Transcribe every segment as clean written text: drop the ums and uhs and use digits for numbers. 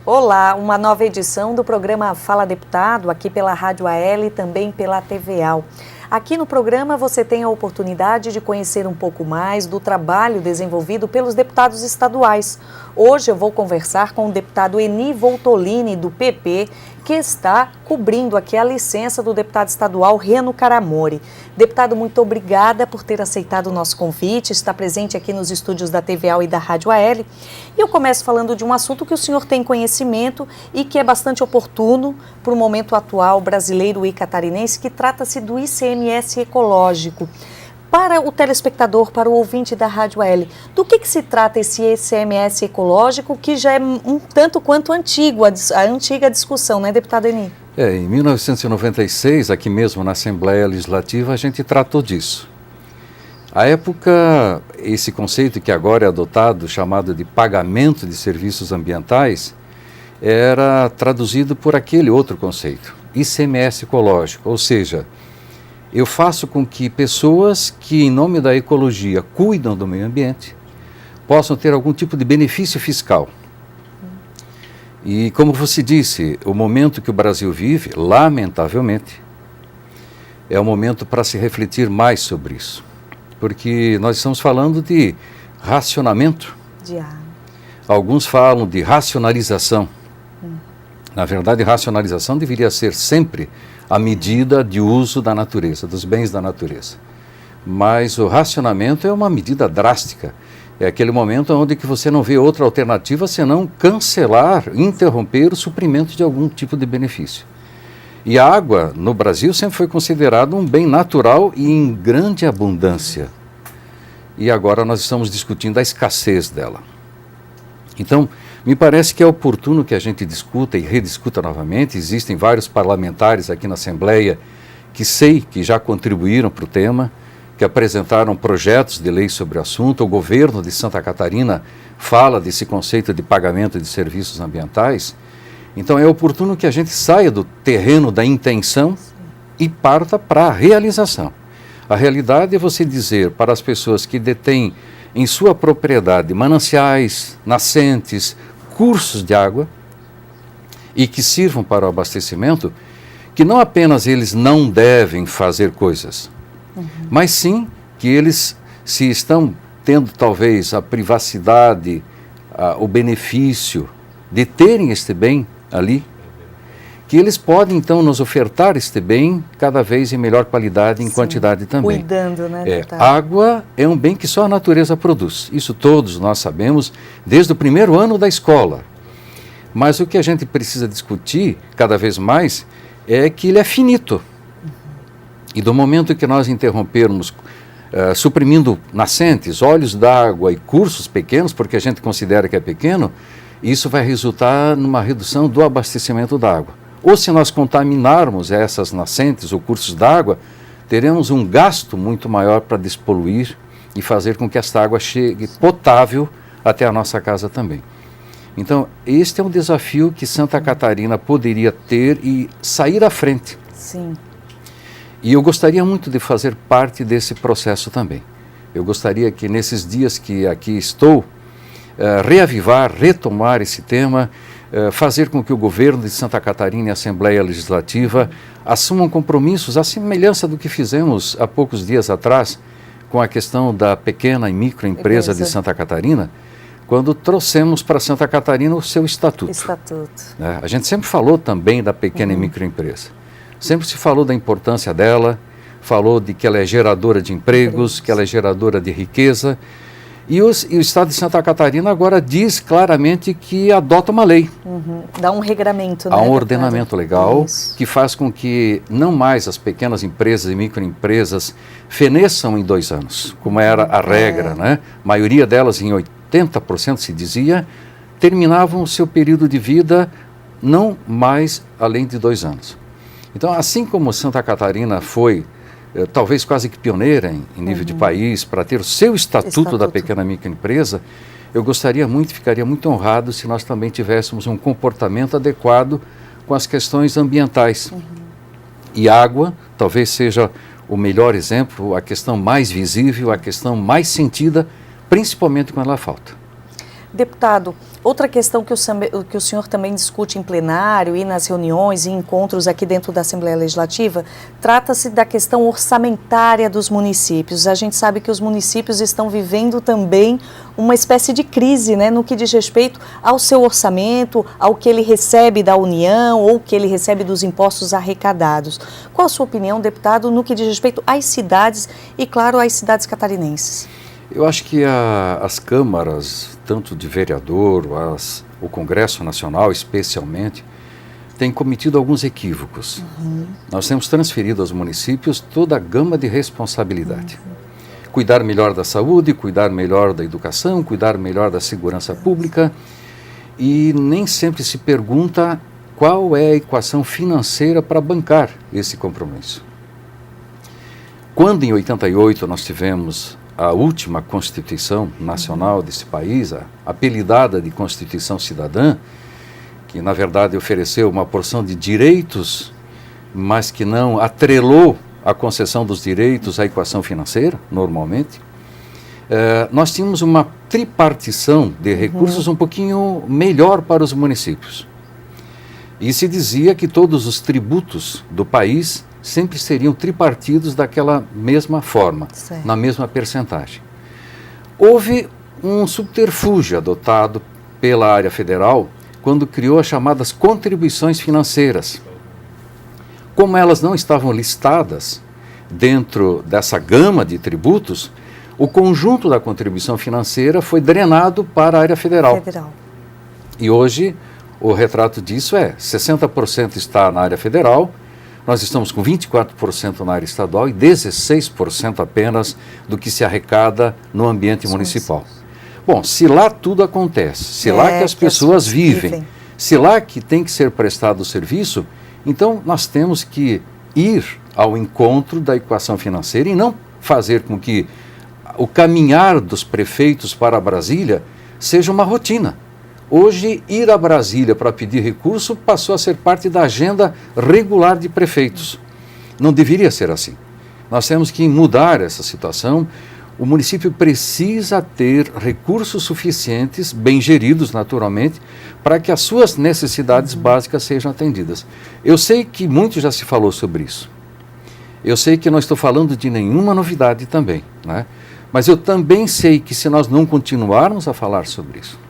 Olá, uma nova edição do programa Fala Deputado, aqui pela Rádio AL e também pela TVAL. Aqui no programa você tem a oportunidade de conhecer um pouco mais do trabalho desenvolvido pelos deputados estaduais. Hoje eu vou conversar com o deputado Eni Voltolini, do PP, que está cobrindo aqui a licença do deputado estadual Reno Caramori. Deputado, muito obrigada por ter aceitado o nosso convite, está presente aqui nos estúdios da TVAL e da Rádio AL. E eu começo falando de um assunto que o senhor tem conhecimento e que é bastante oportuno para o momento atual brasileiro e catarinense, que trata-se do ICMS ecológico. Para o telespectador, para o ouvinte da Rádio AL, do que se trata esse ICMS ecológico, que já é um tanto quanto antigo, a antiga discussão, né, deputado Eni? Em 1996, aqui mesmo na Assembleia Legislativa, a gente tratou disso. À época, esse conceito que agora é adotado, chamado de pagamento de serviços ambientais, era traduzido por aquele outro conceito, ICMS ecológico, ou seja, eu faço com que pessoas que, em nome da ecologia, cuidam do meio ambiente, possam ter algum tipo de benefício fiscal. E, como você disse, o momento que o Brasil vive, lamentavelmente, é o momento para se refletir mais sobre isso. Porque nós estamos falando de racionamento. Alguns falam de racionalização. Na verdade, racionalização deveria ser sempre a medida de uso da natureza, dos bens da natureza. Mas o racionamento é uma medida drástica. É aquele momento onde que você não vê outra alternativa senão cancelar, interromper o suprimento de algum tipo de benefício. E a água, no Brasil, sempre foi considerada um bem natural e em grande abundância. E agora nós estamos discutindo a escassez dela. Então, me parece que é oportuno que a gente discuta e rediscuta novamente. Existem vários parlamentares aqui na Assembleia que sei que já contribuíram para o tema, que apresentaram projetos de lei sobre o assunto. O governo de Santa Catarina fala desse conceito de pagamento de serviços ambientais. Então é oportuno que a gente saia do terreno da intenção e parta para a realização. A realidade é você dizer para as pessoas que detêm em sua propriedade mananciais, nascentes, cursos de água e que sirvam para o abastecimento, que não apenas eles não devem fazer coisas, mas sim que eles, se estão tendo talvez a privacidade, o benefício de terem este bem ali, que eles podem então nos ofertar este bem cada vez em melhor qualidade e em quantidade também. Cuidando, né? Água é um bem que só a natureza produz. Isso todos nós sabemos desde o primeiro ano da escola. Mas o que a gente precisa discutir cada vez mais é que ele é finito. E do momento que nós interrompermos, suprimindo nascentes, olhos d'água e cursos pequenos, porque a gente considera que é pequeno, isso vai resultar numa redução do abastecimento d'água. Ou se nós contaminarmos essas nascentes ou cursos d'água, teremos um gasto muito maior para despoluir e fazer com que esta água chegue potável até a nossa casa também. Então, este é um desafio que Santa Catarina poderia ter e sair à frente. Sim. E eu gostaria muito de fazer parte desse processo também. Eu gostaria que nesses dias que aqui estou, reavivar, retomar esse tema, fazer com que o governo de Santa Catarina e a Assembleia Legislativa assumam compromissos, à semelhança do que fizemos há poucos dias atrás com a questão da pequena e microempresa de Santa Catarina, quando trouxemos para Santa Catarina o seu estatuto. A gente sempre falou também da pequena e microempresa. Sempre se falou da importância dela, falou de que ela é geradora de empregos, que ela é geradora de riqueza. E o Estado de Santa Catarina agora diz claramente que adota uma lei. Dá um regramento, né? Há um ordenamento legal que faz com que não mais as pequenas empresas e microempresas feneçam em 2 anos, como era a regra, né? A maioria delas, em 80% se dizia, terminavam o seu período de vida não mais além de 2 anos. Então, assim como Santa Catarina foi talvez quase que pioneira em nível de país, para ter o seu estatuto da pequena microempresa, eu gostaria muito, ficaria muito honrado se nós também tivéssemos um comportamento adequado com as questões ambientais. E água talvez seja o melhor exemplo, a questão mais visível, a questão mais sentida, principalmente quando ela falta. Deputado, Outra questão que o senhor também discute em plenário e nas reuniões e encontros aqui dentro da Assembleia Legislativa, trata-se da questão orçamentária dos municípios. A gente sabe que os municípios estão vivendo também uma espécie de crise, né, no que diz respeito ao seu orçamento, ao que ele recebe da União ou que ele recebe dos impostos arrecadados. Qual a sua opinião, deputado, no que diz respeito às cidades e, claro, às cidades catarinenses? Eu acho que as câmaras, tanto de vereador, o Congresso Nacional especialmente, têm cometido alguns equívocos. Nós temos transferido aos municípios toda a gama de responsabilidade. Cuidar melhor da saúde, cuidar melhor da educação, cuidar melhor da segurança pública, e nem sempre se pergunta qual é a equação financeira para bancar esse compromisso. Quando em 88 nós tivemos a última Constituição Nacional desse país, apelidada de Constituição Cidadã, que na verdade ofereceu uma porção de direitos, mas que não atrelou a concessão dos direitos à equação financeira, normalmente, nós tínhamos uma tripartição de recursos um pouquinho melhor para os municípios. E se dizia que todos os tributos do país sempre seriam tripartidos daquela mesma forma, na mesma percentagem. Houve um subterfúgio adotado pela área federal quando criou as chamadas contribuições financeiras. Como elas não estavam listadas dentro dessa gama de tributos, o conjunto da contribuição financeira foi drenado para a área federal. E hoje o retrato disso é 60% está na área federal, nós estamos com 24% na área estadual e 16% apenas do que se arrecada no ambiente municipal. Bom, se lá tudo acontece, se lá que as pessoas vivem, se lá que tem que ser prestado o serviço, então nós temos que ir ao encontro da equação financeira e não fazer com que o caminhar dos prefeitos para Brasília seja uma rotina. Hoje, ir a Brasília para pedir recurso passou a ser parte da agenda regular de prefeitos. Não deveria ser assim. Nós temos que mudar essa situação. O município precisa ter recursos suficientes, bem geridos naturalmente, para que as suas necessidades básicas sejam atendidas. Eu sei que muito já se falou sobre isso. Eu sei que não estou falando de nenhuma novidade também, né? Mas eu também sei que se nós não continuarmos a falar sobre isso,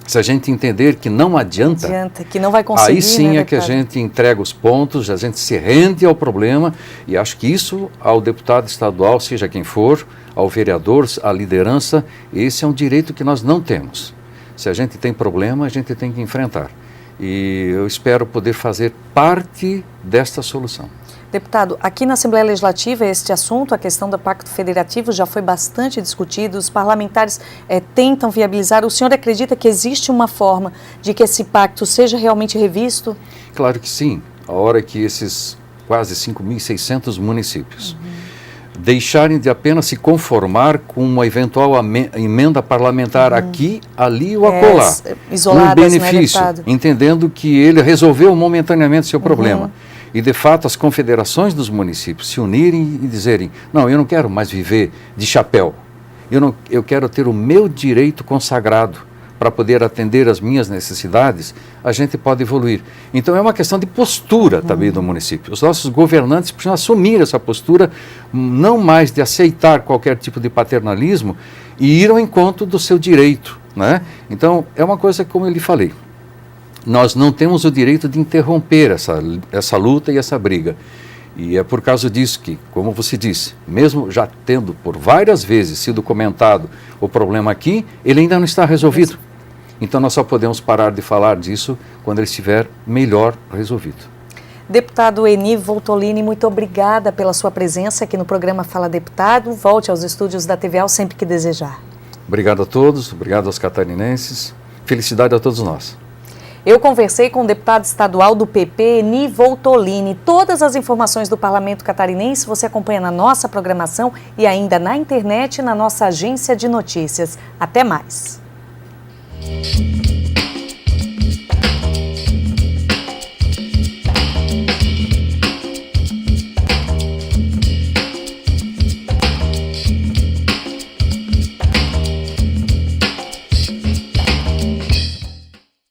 se a gente entender que não adianta, que não vai conseguir, aí sim, né, que a gente entrega os pontos, a gente se rende ao problema, e acho que isso ao deputado estadual, seja quem for, ao vereador, à liderança, esse é um direito que nós não temos. Se a gente tem problema, a gente tem que enfrentar. E eu espero poder fazer parte desta solução. Deputado, aqui na Assembleia Legislativa, este assunto, a questão do Pacto Federativo, já foi bastante discutido, os parlamentares tentam viabilizar. O senhor acredita que existe uma forma de que esse pacto seja realmente revisto? Claro que sim. A hora que esses quase 5.600 municípios deixarem de apenas se conformar com uma eventual emenda parlamentar aqui, ali ou acolá, isoladas, um benefício, né, deputado? Entendendo que ele resolveu momentaneamente seu problema. E, de fato, as confederações dos municípios se unirem e dizerem, não, eu não quero mais viver de chapéu, eu quero ter o meu direito consagrado para poder atender as minhas necessidades, a gente pode evoluir. Então, é uma questão de postura também do município. Os nossos governantes precisam assumir essa postura, não mais de aceitar qualquer tipo de paternalismo e ir ao encontro do seu direito, né? Então, é uma coisa como eu lhe falei. Nós não temos o direito de interromper essa luta e essa briga. E é por causa disso que, como você disse, mesmo já tendo por várias vezes sido comentado o problema aqui, ele ainda não está resolvido. Então nós só podemos parar de falar disso quando ele estiver melhor resolvido. Deputado Eni Voltolini, muito obrigada pela sua presença aqui no programa Fala Deputado. Volte aos estúdios da TVAL sempre que desejar. Obrigado a todos, obrigado aos catarinenses. Felicidade a todos nós. Eu conversei com o deputado estadual do PP, Eni Voltolini. Todas as informações do Parlamento Catarinense você acompanha na nossa programação e ainda na internet na nossa agência de notícias. Até mais.